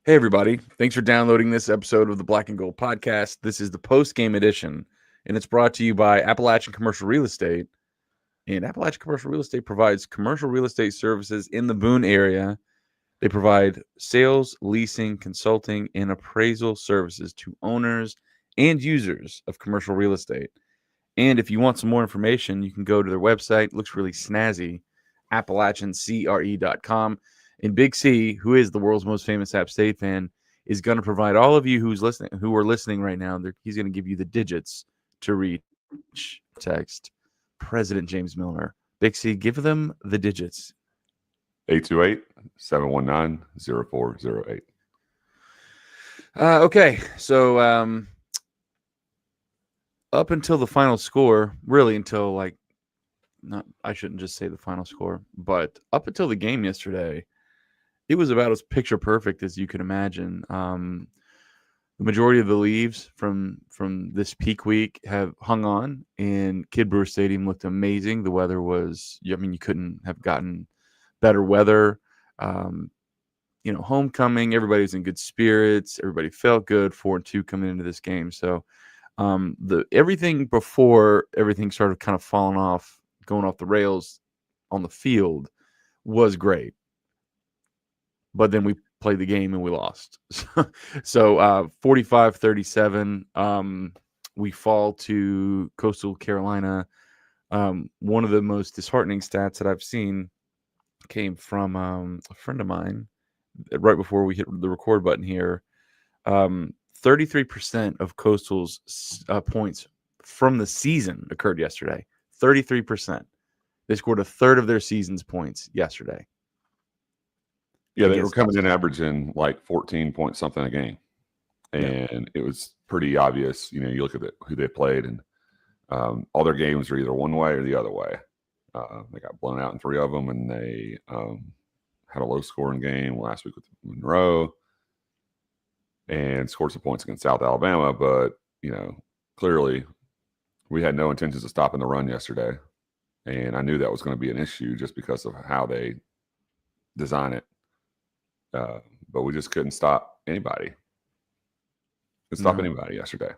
Hey, everybody. Thanks for downloading this episode of the Black and Gold podcast. This is the post-game edition, and it's brought to you by Appalachian Commercial Real Estate. And Appalachian Commercial Real Estate provides commercial real estate services in the Boone area. They provide sales, leasing, consulting, and appraisal services to owners and users of commercial real estate. And if you want some more information, you can go to their website. It looks really snazzy, AppalachianCRE.com. And Big C, who is the world's most famous App State fan, is going to provide all of you who are listening right now. He's going to give you the digits to reach, text President James Milner. Big C, give them the digits. 828-719-0408. Okay, so up until the final score, really until I shouldn't just say the final score, but up until the game yesterday, it was about as picture perfect as you can imagine. The majority of the leaves from this peak week have hung on, and Kid Brewer Stadium looked amazing. The weather was, you couldn't have gotten better weather. Homecoming, everybody was in good spirits. Everybody felt good, 4-2 coming into this game. So everything before everything started kind of falling off, going off the rails on the field was great. But then we played the game and we lost. So 45-37, we fall to Coastal Carolina. One of the most disheartening stats that I've seen came from a friend of mine right before we hit the record button here. 33% of Coastal's points from the season occurred yesterday. 33%. They scored a third of their season's points yesterday. Yeah, they were coming in averaging like 14 point something a game. And It was pretty obvious. You look at who they played, and all their games were either one way or the other way. They got blown out in 3 of them, and they had a low-scoring game last week with Monroe and scored some points against South Alabama. But, clearly we had no intentions of stopping the run yesterday. And I knew that was going to be an issue just because of how they design it. But we just couldn't stop anybody. Anybody yesterday.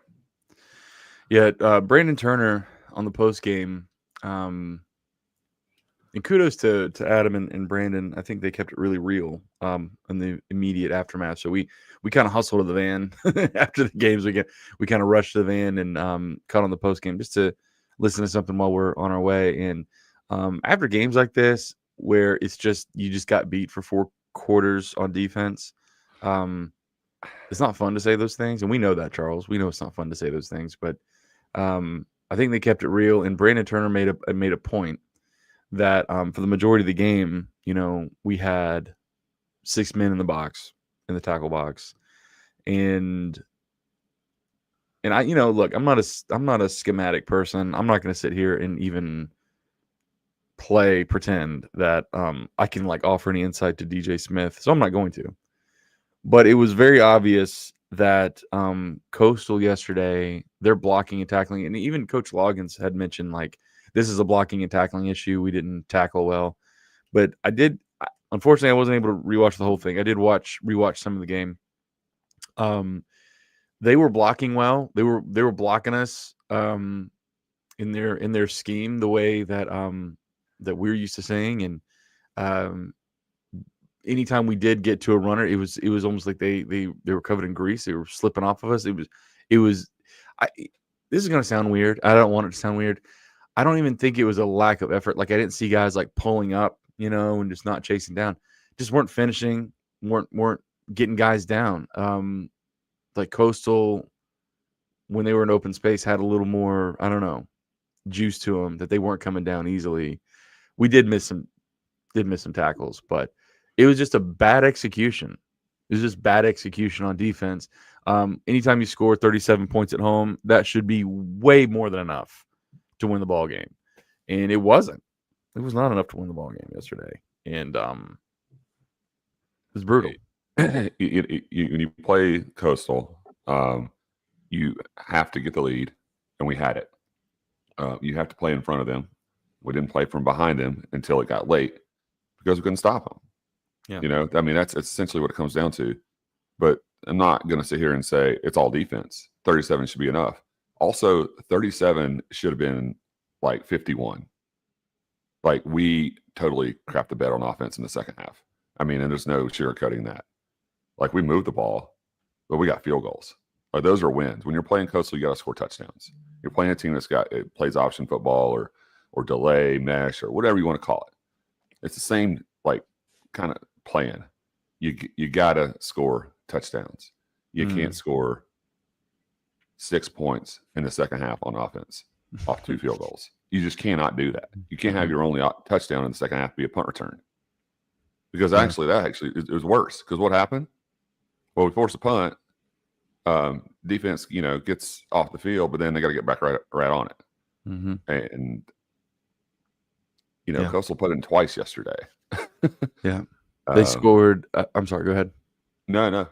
Yeah, Brandon Turner on the post game, and kudos to Adam and Brandon. I think they kept it really real in the immediate aftermath. So we kind of hustled to the van after the games. We kind of rushed to the van and caught on the post game just to listen to something while we're on our way. And after games like this, where it's just you just got beat for 4 quarters on defense, it's not fun to say those things, and we know that, Charles. We know it's not fun to say those things, but I think they kept it real. And Brandon Turner made a point that for the majority of the game, we had 6 men in the tackle box, and I, look, I'm not a schematic person. I'm not going to sit here and even pretend that I can offer any insight to DJ Smith, so I'm not going to. But it was very obvious that Coastal yesterday, their blocking and tackling, and even Coach Loggins had mentioned this is a blocking and tackling issue. We didn't tackle well, but unfortunately, I wasn't able to rewatch the whole thing. I did rewatch some of the game. They were blocking well. They were blocking us in their scheme, the way that that we're used to seeing. And anytime we did get to a runner, it was almost like they were covered in grease. They were slipping off of us. This is going to sound weird. I don't want it to sound weird. I don't even think it was a lack of effort. I didn't see guys pulling up, and just not chasing down. Just weren't finishing, weren't getting guys down. Coastal, when they were in open space, had a little more, I don't know, juice to them, that they weren't coming down easily. We did miss some tackles, but it was just a bad execution. It was just bad execution on defense. Anytime you score 37 points at home, that should be way more than enough to win the ball game. And it wasn't. It was not enough to win the ball game yesterday. And it was brutal. When you play Coastal, you have to get the lead, and we had it. You have to play in front of them. We didn't play from behind them until it got late because we couldn't stop them. Yeah. That's essentially what it comes down to. but I'm not going to sit here and say it's all defense. 37 should be enough. Also, 37 should have been like 51. Like, we totally crapped the bed on offense in the second half. I mean, and there's no sugarcoating that. Like, we moved the ball, but we got field goals. Like, those are wins. When you're playing Coastal, you got to score touchdowns. You're playing a team it plays option football or delay, mesh, or whatever you want to call it. It's the same, like, kind of plan. You got to score touchdowns. You can't score 6 points in the second half on offense off 2 field goals. You just cannot do that. You can't have your only touchdown in the second half be a punt return. Because it was worse. Because what happened? Well, we forced a punt. Defense, gets off the field, but then they got to get back right on it. Mm-hmm. And Coastal put in twice yesterday. Yeah, they scored. I'm sorry. Go ahead. No.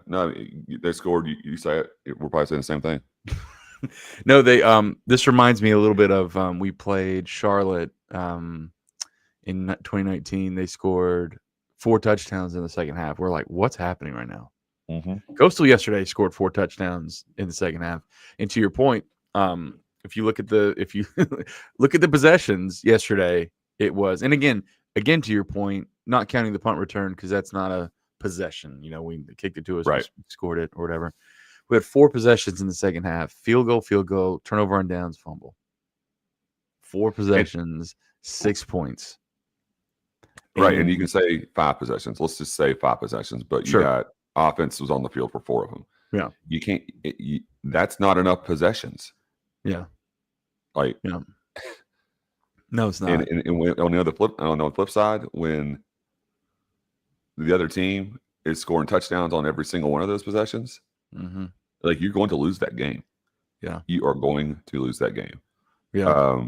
They scored. You say it. We're probably saying the same thing. No, they. This reminds me a little bit of we played Charlotte in 2019. They scored 4 touchdowns in the second half. We're like, what's happening right now? Mm-hmm. Coastal yesterday scored 4 touchdowns in the second half. And to your point, if you look at the possessions yesterday, it was, and again to your point, not counting the punt return because that's not a possession. We kicked it to us, right. We scored it or whatever. We had 4 possessions in the second half: field goal, turnover on downs, fumble. 4 possessions, 6 points. Right, and you can say 5 possessions. Let's just say 5 possessions, but you got offense was on the field for 4 of them. Yeah, you can't. That's not enough possessions. Yeah, like no, it's not. And on the flip side, when the other team is scoring touchdowns on every single one of those possessions, like, you're going to lose that game. Yeah, you are going to lose that game. Yeah.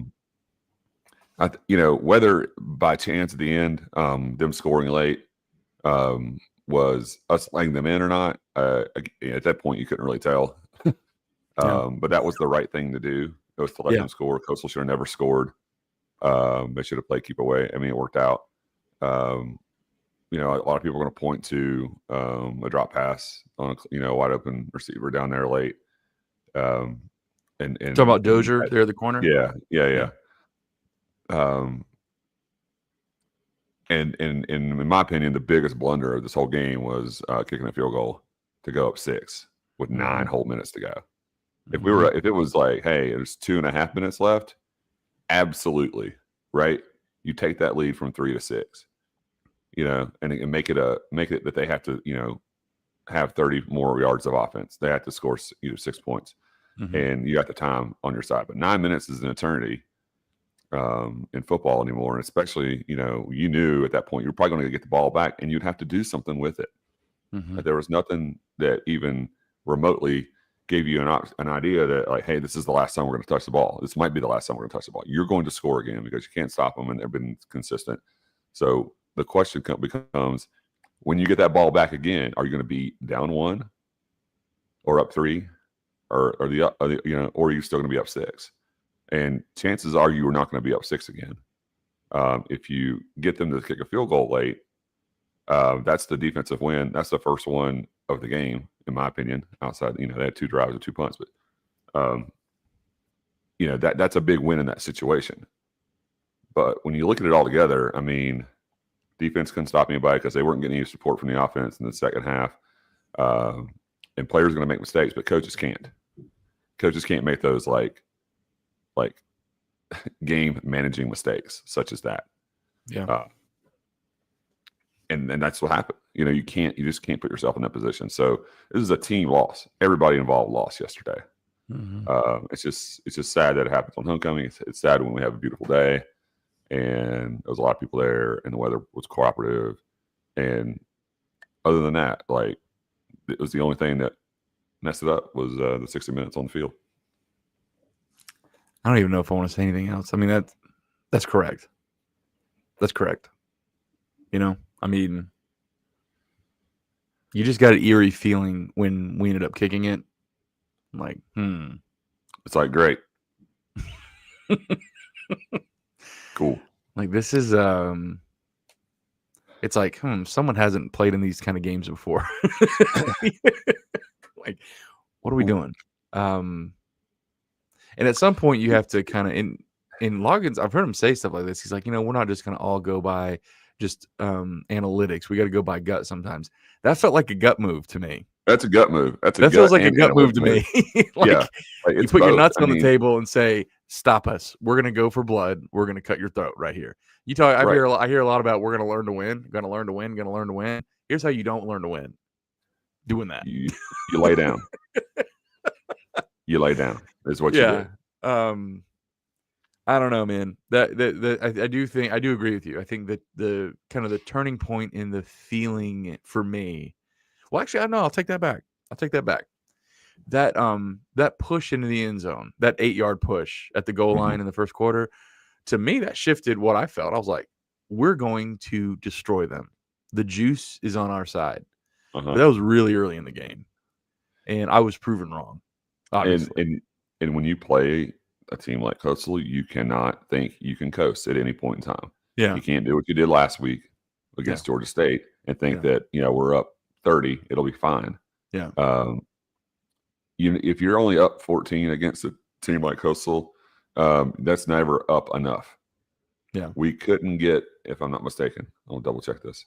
Whether by chance at the end, them scoring late, was us laying them in or not, at that point you couldn't really tell. But that was the right thing to do. It was to let them score. Coastal should have never scored. They should have played keep away. I mean, it worked out. A lot of people are going to point to a drop pass on a wide open receiver down there late. And talking about Dozier there at the corner. Yeah. And in my opinion, the biggest blunder of this whole game was kicking a field goal to go up 6 with 9 whole minutes to go. If it was like, hey, there's 2.5 minutes left, absolutely, right? You take that lead from 3 to 6, and make it that they have to, have 30 more yards of offense. They have to score 6 points, and you got the time on your side. But 9 minutes is an eternity in football anymore, and especially you knew at that point you're probably going to get the ball back, and you'd have to do something with it. There was nothing that even remotely gave you an idea that, like, hey, this is the last time we're going to touch the ball. This might be the last time we're going to touch the ball. You're going to score again because you can't stop them, and they've been consistent. So the question becomes, when you get that ball back again, are you going to be down 1 or up 3, or are you still going to be up 6? And chances are you are not going to be up 6 again. If you get them to kick a field goal late, that's the defensive win. That's the first one of the game, in my opinion. Outside, they had 2 drives and 2 punts, but that's a big win in that situation. But when you look at it all together, I mean, defense couldn't stop anybody because they weren't getting any support from the offense in the second half. And players are going to make mistakes, but coaches can't. Coaches can't make those like game managing mistakes such as that. Yeah. And that's what happened. You just can't put yourself in that position. So this is a team loss. Everybody involved lost yesterday. It's just sad that it happens on homecoming. It's sad when we have a beautiful day and there was a lot of people there and the weather was cooperative. And other than that, like, it was the only thing that messed it up was the 60 minutes on the field. I don't even know if I want to say anything else. I mean, that's correct. That's correct. I mean, you just got an eerie feeling when we ended up kicking it. Like, It's like, great. Cool. Like, this is it's like, someone hasn't played in these kind of games before. Like, what are we doing? And at some point, you have to kind of in Loggins. I've heard him say stuff like this. He's like, we're not just going to all go by just analytics. We got to go by gut sometimes. That felt like a gut move to me. That's a gut move. That feels like a gut move to me. Like you put your nuts on the table and say, "Stop us. We're going to go for blood. We're going to cut your throat right here." You talk. I hear a lot about we're going to learn to win. Going to learn to win. Going to learn to win. Here's how you don't learn to win. Doing that. You lay down. You lay down. Is what you do. I don't know, man. I do agree with you. I think that the kind of the turning point in the feeling for me. Well, actually, I know. I'll take that back. That push into the end zone, that 8-yard push at the goal line in the first quarter, to me, that shifted what I felt. I was like, we're going to destroy them. The juice is on our side. But that was really early in the game, and I was proven wrong. Obviously, and when you play a team like Coastal, you cannot think you can coast at any point in time. Yeah, you can't do what you did last week against Georgia State and think that we're up 30, it'll be fine. Yeah. If you're only up 14 against a team like Coastal, that's never up enough. Yeah. We couldn't get, if I'm not mistaken, I'll double check this.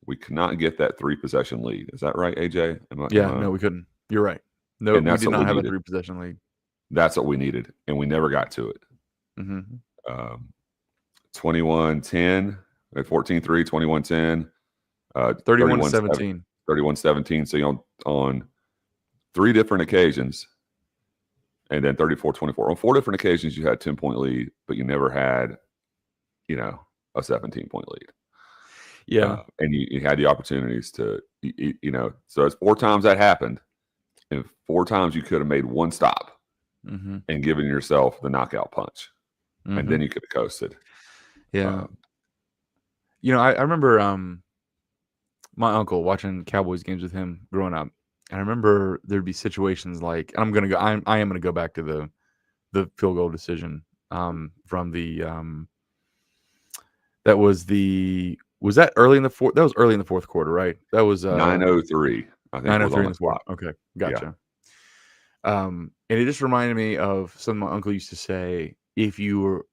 We could not get that 3-possession lead. Is that right, AJ? No, we couldn't. You're right. No, we did not have a 3-possession lead. That's what we needed, and we never got to it. 21-10, 14-3, 21-10, 31-17. 31-17. So on 3 different occasions, and then 34-24. On 4 different occasions, you had 10-point lead, but you never had, a 17-point lead. Yeah. And you had the opportunities to, so it's 4 times that happened, and 4 times you could have made one stop and given yourself the knockout punch, and then you could have coasted. Yeah. I remember my uncle watching Cowboys games with him growing up. And I remember there'd be situations like, I am going to go back to the field goal decision from the was that early in the fourth? That was early in the fourth quarter, right? That was 9:03. I think 9:03 in the fourth. Okay, gotcha. Yeah. And it just reminded me of something my uncle used to say: if you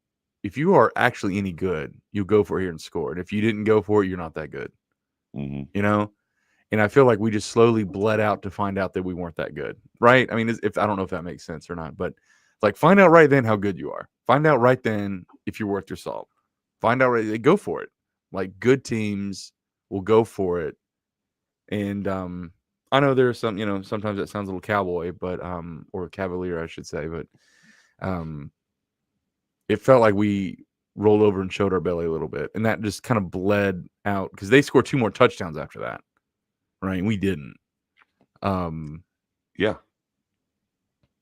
are actually any good, you go for it here and score. And if you didn't go for it, you're not that good. And I feel like we just slowly bled out to find out that we weren't that good, right? I mean, I don't know if that makes sense or not, but like find out right then how good you are. Find out right then if you're worth your salt. Find out right, go for it. Like good teams will go for it. And I know there's some, sometimes that sounds a little cowboy, but or cavalier, I should say, but it felt like we rolled over and showed our belly a little bit, and that just kind of bled out because they scored 2 more touchdowns after that. Right, we didn't. Yeah,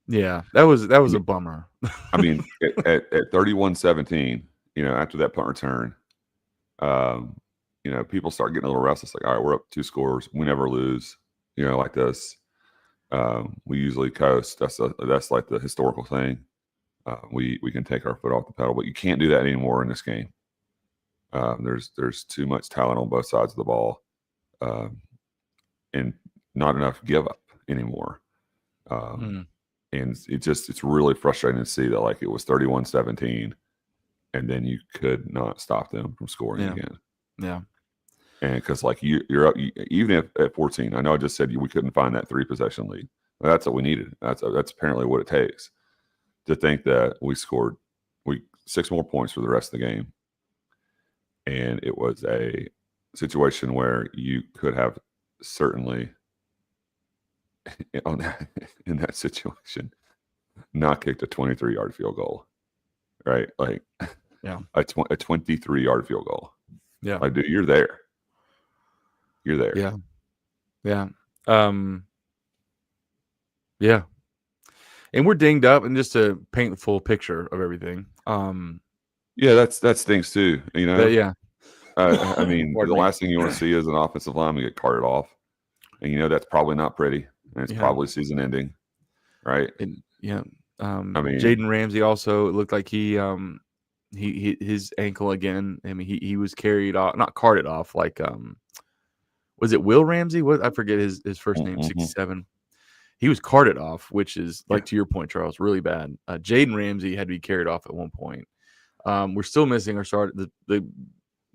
that was a bummer. I mean, at 31-17, after that punt return, people start getting a little restless. Like, all right, we're up 2 scores. We never lose. Like this. We usually coast. That's like the historical thing. We can take our foot off the pedal, but you can't do that anymore in this game. There's too much talent on both sides of the ball. And not enough give up anymore. And it's really frustrating to see that like it was 31-17 and then you could not stop them from scoring again. Yeah. And because like you're up, even if at 14, I know I just said we couldn't find that 3-possession lead. But that's what we needed. That's apparently what it takes to think that we scored 6 more points for the rest of the game. And it was a situation where you could have certainly in that situation not kicked a 23-yard field goal, right? Like a 23-yard field goal. Like, dude, you're there. And we're dinged up, and just to paint the full picture of everything, that stinks too, I mean, the me. last thing you want to see is an offensive lineman get carted off, and that's probably not pretty, and it's probably season ending, right? I mean, Jaden Ramsey also, it looked like he his ankle again. I mean, he was carried off, not carted off, like was it Will Ramsey? What, I forget his first name, 67. He was carted off, which is, like, to your point, Charles, really bad. Jaden Ramsey had to be carried off at one point. We're still missing our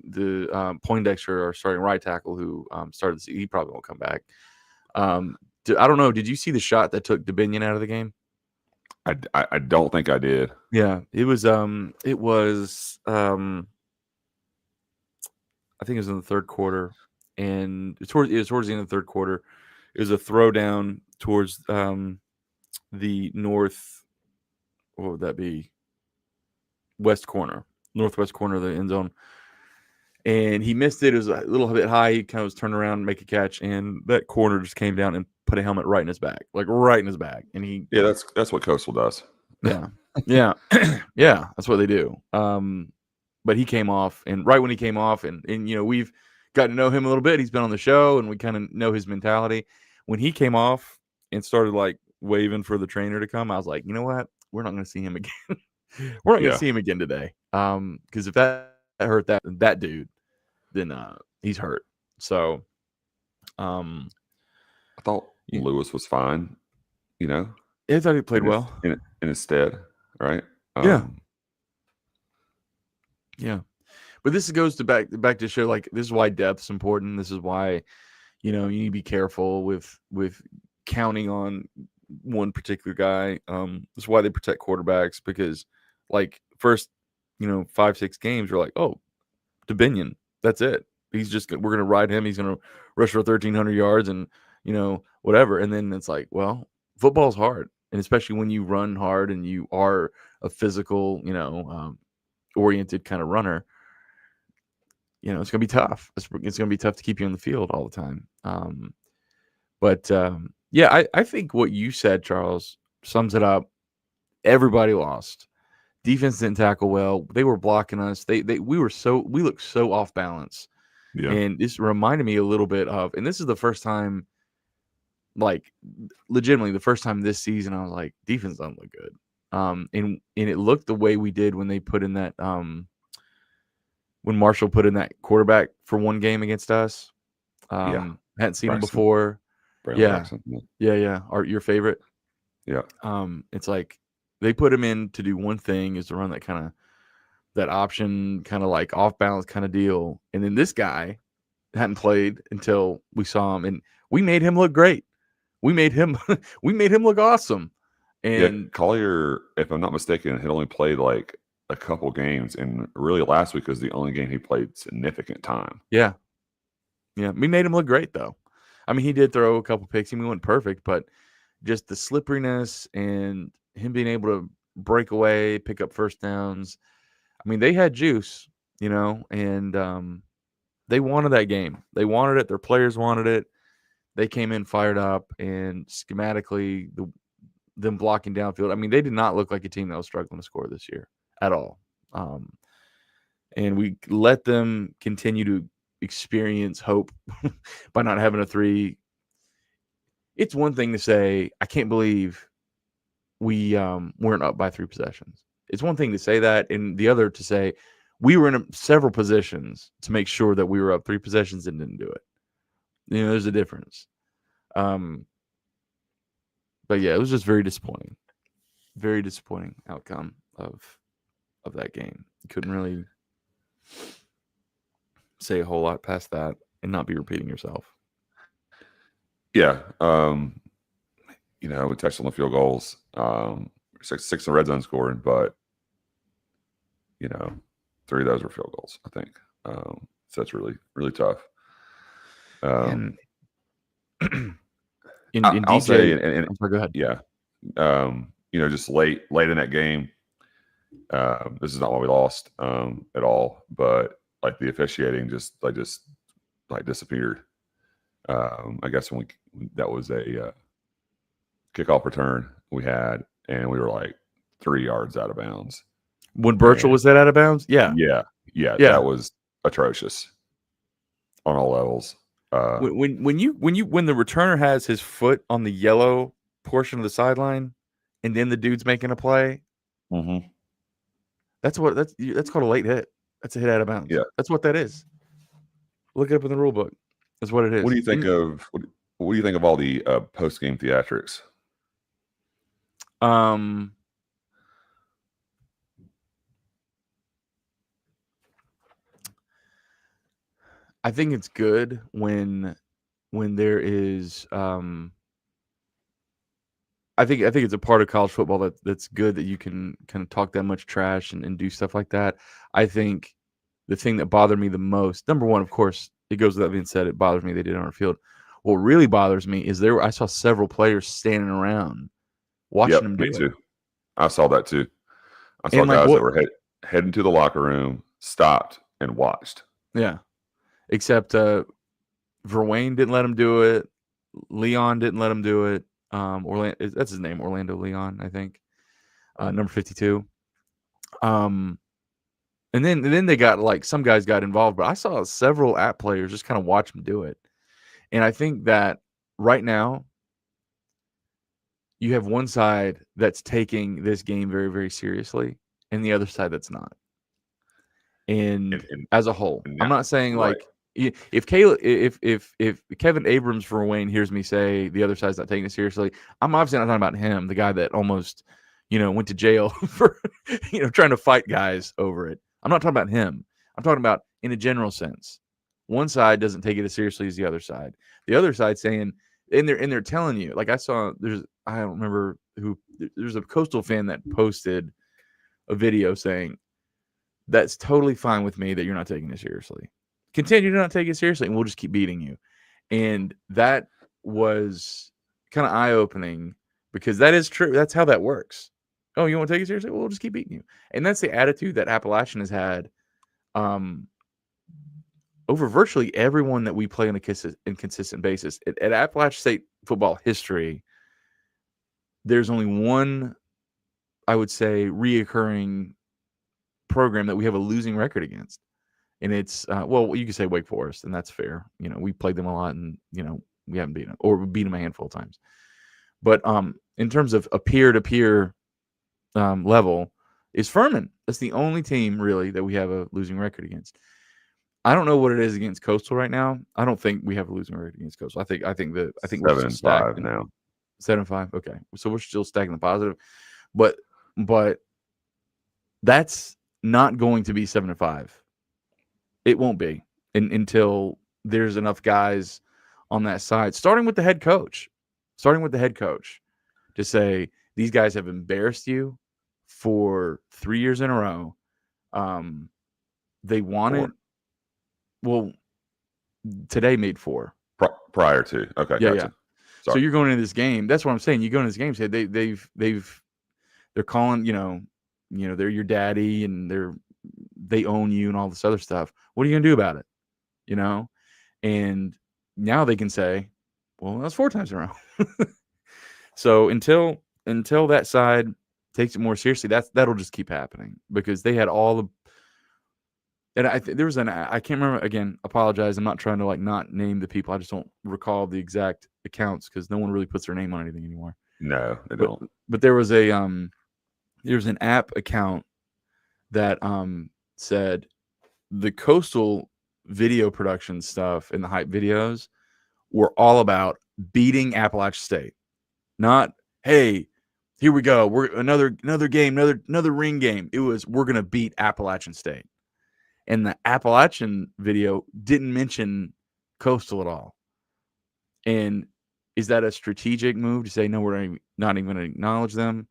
the Poindexter, our starting right tackle, who started. He probably won't come back. I don't know. Did you see the shot that took Dubinion out of the game? I don't think I did. Yeah, it was. I think it was in the third quarter, and it was towards the end of the third quarter. It was a throwdown towards the north. What would that be? Northwest corner of the end zone. And he missed it. It was a little bit high. He kind of was turned around and make a catch, and that corner just came down and put a helmet right in his back, like right in his back. And he, that's what Coastal does. Yeah, yeah, that's what they do. But he came off, and right when he came off, and we've gotten to know him a little bit. He's been on the show, and we kind of know his mentality. When he came off and started like waving for the trainer to come, I was like, you know what? We're not going to see him again. We're not going to see him again today. Because if that hurt that dude, then he's hurt. So, I thought Lewis was fine. I thought he played well in his stead, right? Yeah. But this goes to back to show, like, this is why depth's important. This is why you need to be careful with counting on one particular guy. This is why they protect quarterbacks, because, like, first 5-6 games, you're like, oh, Dubinion, that's it. We're going to ride him. He's going to rush for 1,300 yards and, whatever. And then it's like, well, football's hard. And especially when you run hard and you are a physical, oriented kind of runner, it's going to be tough. It's going to be tough to keep you on the field all the time. I think what you said, Charles, sums it up. Everybody lost. Defense didn't tackle well. They were blocking us. We looked so off balance. Yeah. And this reminded me a little bit of, and this is the first time, like, legitimately the first time this season, I was like, defense doesn't look good. And it looked the way we did when they put in that when Marshall put in that quarterback for one game against us. Hadn't seen him before. Braxton. Yeah. Your favorite? Yeah. It's like they put him in to do one thing, is to run that option, kind of like off balance kind of deal. And then this guy hadn't played until we saw him, and we made him look great. We made him look awesome. And Collier, if I'm not mistaken, had only played like a couple games, and really last week was the only game he played significant time. Yeah. We made him look great, though. I mean, he did throw a couple picks. He wasn't perfect, but just the slipperiness and him being able to break away, pick up first downs. I mean, they had juice, and they wanted that game. They wanted it. Their players wanted it. They came in fired up, and schematically, them blocking downfield. I mean, they did not look like a team that was struggling to score this year at all. And we let them continue to experience hope by not having a 3. It's one thing to say, I can't believe we weren't up by 3 possessions. It's one thing to say that, and the other to say we were in several positions to make sure that we were up 3 possessions and didn't do it. There's a difference. But yeah, it was just very disappointing. Very disappointing outcome of that game. You couldn't really say a whole lot past that and not be repeating yourself. Yeah. We touched on the field goals. 6 in the red zone scoring, but 3 of those were field goals, I think. So that's really, really tough. And I'll say, and go ahead. Yeah. Just late in that game. This is not why we lost at all, but like the officiating just disappeared. I guess that was a kickoff return we had, and we were like 3 yards out of bounds. When Birchall was that out of bounds? Yeah. That was atrocious on all levels. When the returner has his foot on the yellow portion of the sideline, and then the dude's making a play, That's called a late hit. That's a hit out of bounds. Yeah. That's what that is. Look it up in the rule book. That's what it is. What do you think of what do you think of all the post game theatrics? I think it's good when there is I think it's a part of college football that's good that you can kind of talk that much trash and do stuff like that. I think the thing that bothered me the most, number one, of course, it goes without being said, it bothers me they did it on our field. What really bothers me is I saw several players standing around watching them do me it. too. I saw that too. I saw guys that were heading to the locker room, stopped and watched. Yeah, except Verwain didn't let him do it. Leon didn't let him do it. Orlando, that's his name, Orlando Leon, I think. Number 52. And then they got like some guys got involved, but I saw several app players just kind of watch them do it. And I think that right now you have one side that's taking this game very, very seriously, and the other side that's not. And as a whole, I'm not saying like if Kevin Abrams for Wayne hears me say the other side's not taking it seriously, I'm obviously not talking about him, the guy that almost, went to jail for, trying to fight guys over it. I'm not talking about him. I'm talking about in a general sense. One side doesn't take it as seriously as the other side. The other side saying, and they're telling you, like I don't remember who, there's a Coastal fan that posted a video saying, that's totally fine with me that you're not taking it seriously. Continue to not take it seriously, and we'll just keep beating you. And that was kind of eye-opening because that is true. That's how that works. Oh, you want to take it seriously? Well, we'll just keep beating you. And that's the attitude that Appalachian has had over virtually everyone that we play on a consistent basis. At Appalachian State football history, there's only one, I would say, reoccurring program that we have a losing record against, and it's you could say Wake Forest, and that's fair. We played them a lot, and we haven't beaten them, or we beat them a handful of times. But in terms of a peer-to-peer level, is Furman. That's the only team really that we have a losing record against. I don't know what it is against Coastal right now. I don't think we have a losing record against Coastal. I think we're 7-5 now. 7-5. Okay, so we're still stacking the positive, but that's not going to be 7-5. It won't be until there's enough guys on that side, starting with the head coach, to say these guys have embarrassed you for 3 years in a row. They want it. Well, today made 4. Prior to. Okay, yeah, gotcha. yeah. So you're going into this game. That's what I'm saying. You go into this game, say they're calling, they're your daddy and they own you and all this other stuff. What are you gonna do about it? And now they can say, well, that's 4 times in a row. So until that side takes it more seriously, that'll just keep happening because they had all the. And there was I can't remember, again, apologize. I'm not trying to not name the people. I just don't recall the exact accounts because no one really puts their name on anything anymore. No, they don't. But there was an app account that said the Coastal video production stuff and the hype videos were all about beating Appalachian State. Not, hey, here we go. We're another game, another ring game. It was, we're going to beat Appalachian State. And the Appalachian video didn't mention Coastal at all. And is that a strategic move to say, no, we're not even going to acknowledge them?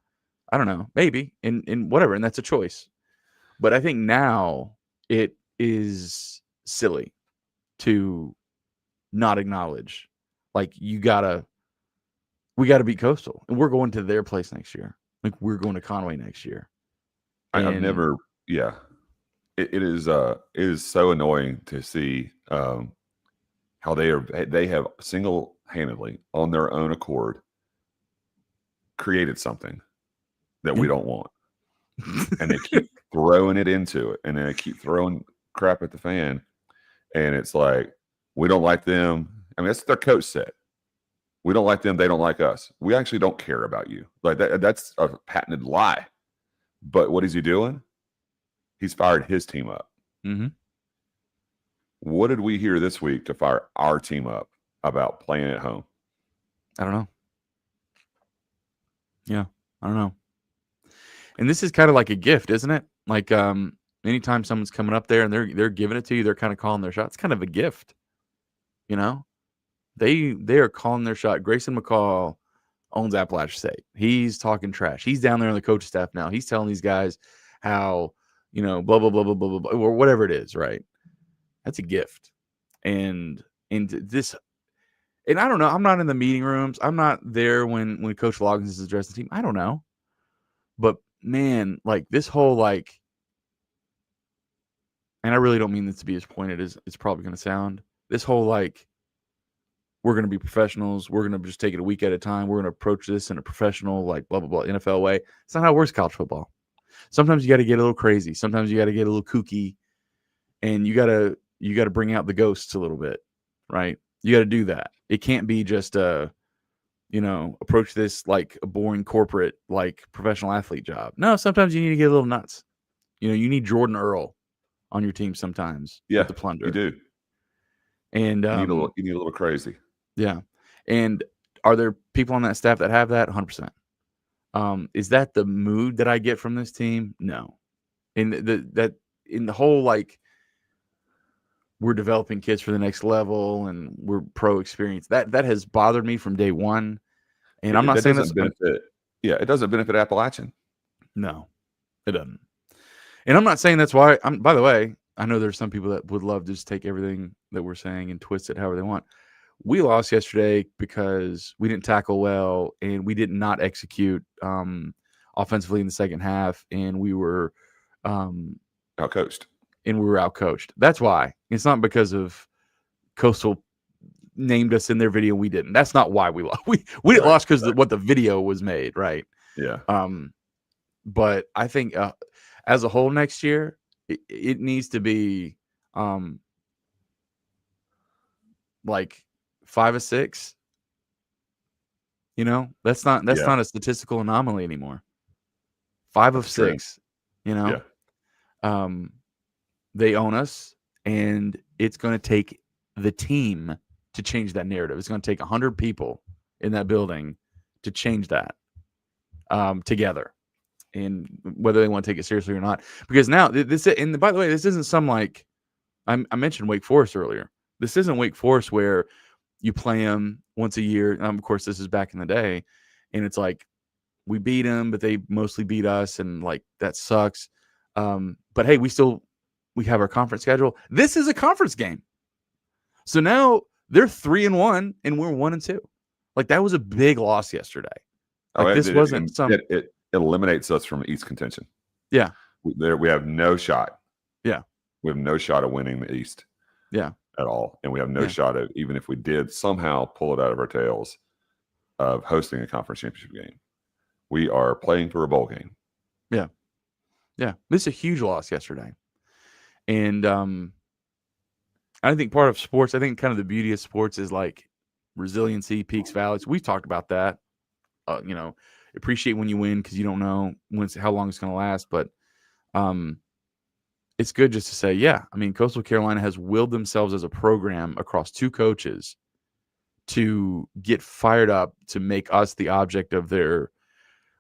I don't know. Maybe. And whatever. And that's a choice. But I think now it is silly to not acknowledge. We got to beat Coastal. And we're going to their place next year. We're going to Conway next year. I've never, yeah. It is so annoying to see how they have single-handedly on their own accord created something that we don't want, and they keep throwing it into it, and then they keep throwing crap at the fan, and it's like, we don't like them. I mean, that's what their coach said. We don't like them. They don't like us. We actually don't care about you. Like that's a patented lie. But what is he doing? He's fired his team up. Mm-hmm. What did we hear this week to fire our team up about playing at home? I don't know. Yeah, I don't know. And this is kind of like a gift, isn't it? Like anytime someone's coming up there and they're giving it to you, they're kind of calling their shot. It's kind of a gift, you know. They are calling their shot. Grayson McCall owns Appalachian State. He's talking trash. He's down there on the coaching staff now. He's telling these guys how, blah blah blah blah blah blah, blah or whatever it is, right? That's a gift. And this, and I don't know. I'm not in the meeting rooms. I'm not there when Coach Loggins is addressing the team. I don't know. But man, like this whole like, and I really don't mean this to be as pointed as it's probably going to sound. This whole like, we're going to be professionals. We're going to just take it a week at a time. We're going to approach this in a professional, like blah, blah, blah, NFL way. It's not how it works college football. Sometimes you got to get a little crazy. Sometimes you got to get a little kooky, and you got to bring out the ghosts a little bit, right? You got to do that. It can't be just approach this like a boring corporate, like professional athlete job. No, sometimes you need to get a little nuts. You need Jordan Earl on your team sometimes. Yeah, with the plunder. You do. And you need a little crazy. Yeah. And are there people on that staff that have that? 100%. Is that the mood that I get from this team? No. In the whole like we're developing kids for the next level and we're pro experience. That has bothered me from day one. And I'm not saying that's benefit. Yeah, it doesn't benefit Appalachian. No, it doesn't. And I'm not saying that's why. By the way, I know there's some people that would love to just take everything that we're saying and twist it however they want. We lost yesterday because we didn't tackle well and we did not execute offensively in the second half, and we were outcoached. That's why. It's not because of Coastal named us in their video and we didn't. That's not why we lost. We didn't lost because what the video was made, right? Yeah. But I think as a whole next year, it needs to be like 5 or 6. That's not a statistical anomaly anymore. 5 of 6. Yeah. They own us, and it's going to take the team to change that narrative. It's going to take 100 people in that building to change that together, and whether they want to take it seriously or not. Because now this, and by the way, this isn't some like I mentioned Wake Forest earlier. This isn't Wake Forest where you play them once a year. Of course, this is back in the day, and it's like we beat them, but they mostly beat us, and like that sucks. But hey, we have our conference schedule. This is a conference game, so now they're 3-1, and we're 1-2. Like that was a big loss yesterday. Like this wasn't some. It eliminates us from East contention. Yeah, we have no shot. Yeah, we have no shot of winning the East. Yeah. At all. And we have no shot at, even if we did somehow pull it out of our tails, of hosting a conference championship game. We are playing for a bowl game. Yeah. Yeah. This is a huge loss yesterday. And I think part of sports, I think kind of the beauty of sports is like resiliency, peaks, valleys. We've talked about that. Appreciate when you win because you don't know how long it's going to last. But it's good just to say, Coastal Carolina has willed themselves as a program across 2 coaches to get fired up to make us the object of their,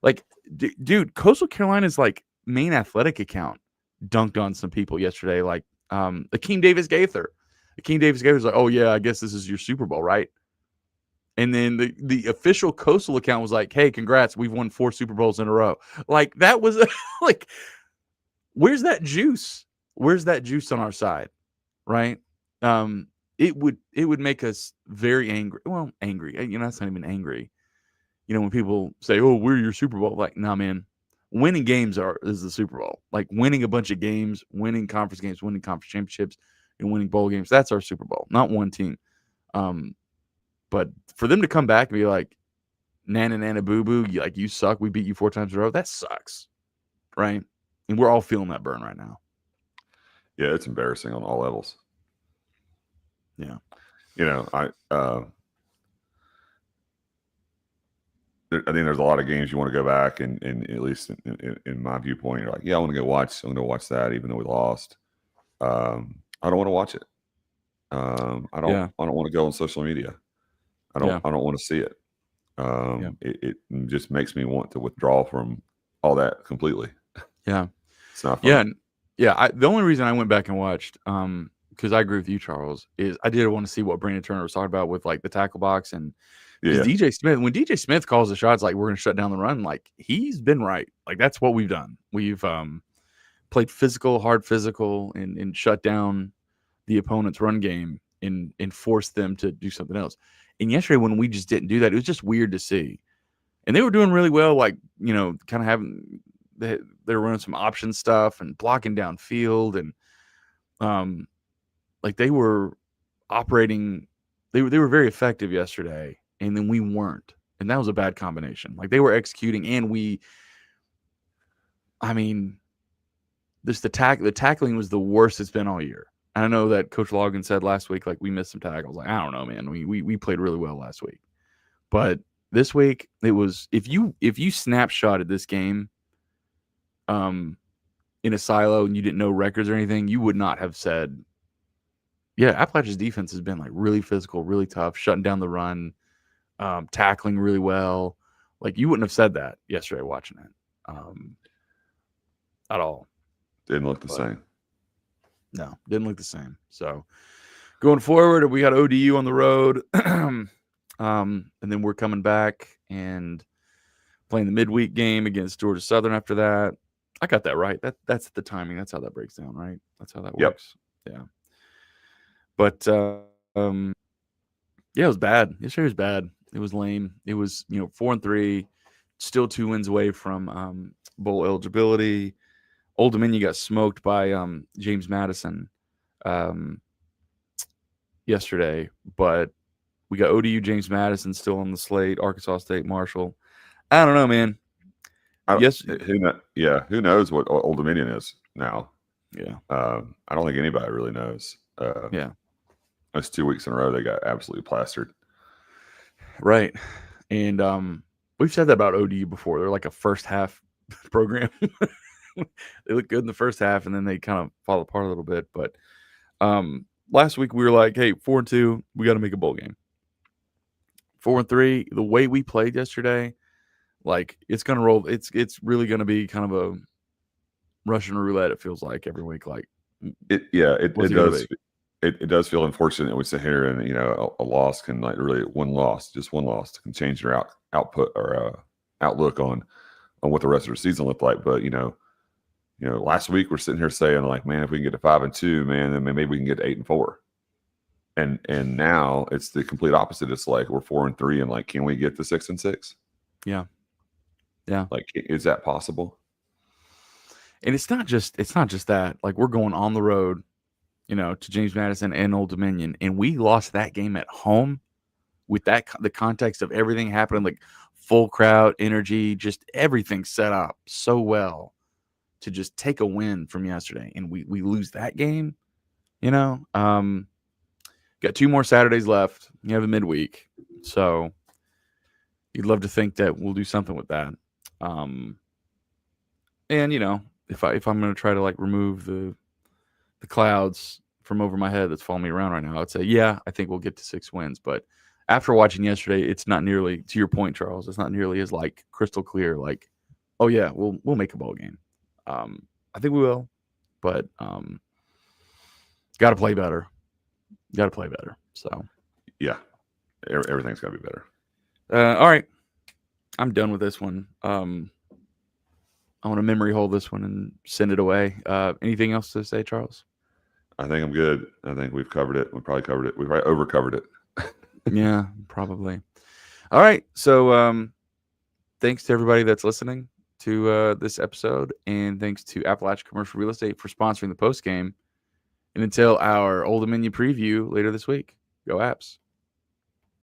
like, dude, Coastal Carolina's like main athletic account dunked on some people yesterday. Like, Akeem Davis Gaither. Akeem Davis Gaither's like, oh yeah, I guess this is your Super Bowl, right? And then the official Coastal account was like, hey, congrats, we've won 4 Super Bowls in a row. Like that was like, where's that juice? Where's that juice on our side? Right? It would make us very angry. Well, angry. That's not even angry. When people say, oh, we're your Super Bowl. Like, nah, man. Winning games is the Super Bowl. Like winning a bunch of games, winning conference games, winning conference championships, and winning bowl games. That's our Super Bowl, not one team. But for them to come back and be like, nana boo boo, like you suck. We beat you 4 times in a row. That sucks. Right? And we're all feeling that burn right now. Yeah, it's embarrassing on all levels. Yeah. I think there's a lot of games you want to go back and at least in my viewpoint, you're like, yeah, I want to go watch. I'm going to watch that, even though we lost. I don't want to watch it. I don't want to go on social media. I don't want to see it. It just makes me want to withdraw from all that completely. Yeah. It's not fun. The only reason I went back and watched, because I agree with you, Charles, is I did want to see what Brandon Turner was talking about with like the tackle box and because DJ Smith, when DJ Smith calls the shots, like we're going to shut down the run, like he's been right. Like that's what we've done. We've played hard physical, and shut down the opponent's run game and forced them to do something else. And yesterday, when we just didn't do that, it was just weird to see. And they were doing really well, like, kind of having they were running some option stuff and blocking downfield, and like they were operating. They were very effective yesterday, and then we weren't, and that was a bad combination. Like they were executing, and the tackling was the worst it's been all year. I know that Coach Logan said last week, like we missed some tackles. Like I don't know, man. We played really well last week, but this week it was if you snapshotted this game, in a silo and you didn't know records or anything, you would not have said, yeah, Appalachia's defense has been like really physical, really tough, shutting down the run, tackling really well. Like you wouldn't have said that yesterday watching it, at all. Didn't look the same. No, didn't look the same. So going forward, we got ODU on the road, and then we're coming back and playing the midweek game against Georgia Southern after that. I got that right. That's the timing. That's how that breaks down, right? That's how that works. Yeah. But it was bad. Yesterday was bad. It was lame. It was 4-3, still 2 wins away from bowl eligibility. Old Dominion got smoked by James Madison yesterday, but we got ODU, James Madison still on the slate. Arkansas State, Marshall. I don't know, man. Who knows what Old Dominion is now? Yeah. I don't think anybody really knows. Those 2 weeks in a row, they got absolutely plastered. Right. And we've said that about ODU before. They're like a first half program. They look good in the first half, and then they kind of fall apart a little bit. But last week we were like, hey, 4-2, we got to make a bowl game. 4-3, the way we played yesterday, like it's gonna roll. It's really gonna be kind of a Russian roulette. It feels like every week. Like it does. It does feel unfortunate that we sit here and a loss can like really one loss can change your output or outlook on what the rest of the season looked like. But last week we're sitting here saying like, man, if we can get to 5-2, man, then maybe we can get to 8-4. And now it's the complete opposite. It's like we're 4-3 and like, can we get to 6-6? Yeah. Like, is that possible? And it's not just that. Like we're going on the road, to James Madison and Old Dominion, and we lost that game at home with the context of everything happening, like full crowd, energy, just everything set up so well to just take a win from yesterday, and we lose that game. Got 2 more Saturdays left. You have a midweek, so you'd love to think that we'll do something with that. And if I'm going to try to like remove the clouds from over my head that's following me around right now, I'd say, yeah, I think we'll get to 6 wins. But after watching yesterday, it's not nearly, to your point, Charles, it's not nearly as like crystal clear. Like, oh yeah, we'll make a bowl game. I think we will, but got to play better. So yeah, everything's got to be better. All right, I'm done with this one. I want to memory hold this one and send it away. Anything else to say, Charles? I think I'm good. I think we've covered it. We probably covered it. We probably over-covered it. Yeah, probably. All right. So thanks to everybody that's listening to this episode, and thanks to Appalachia Commercial Real Estate for sponsoring the post game. And until our Old Dominion preview later this week, go Apps.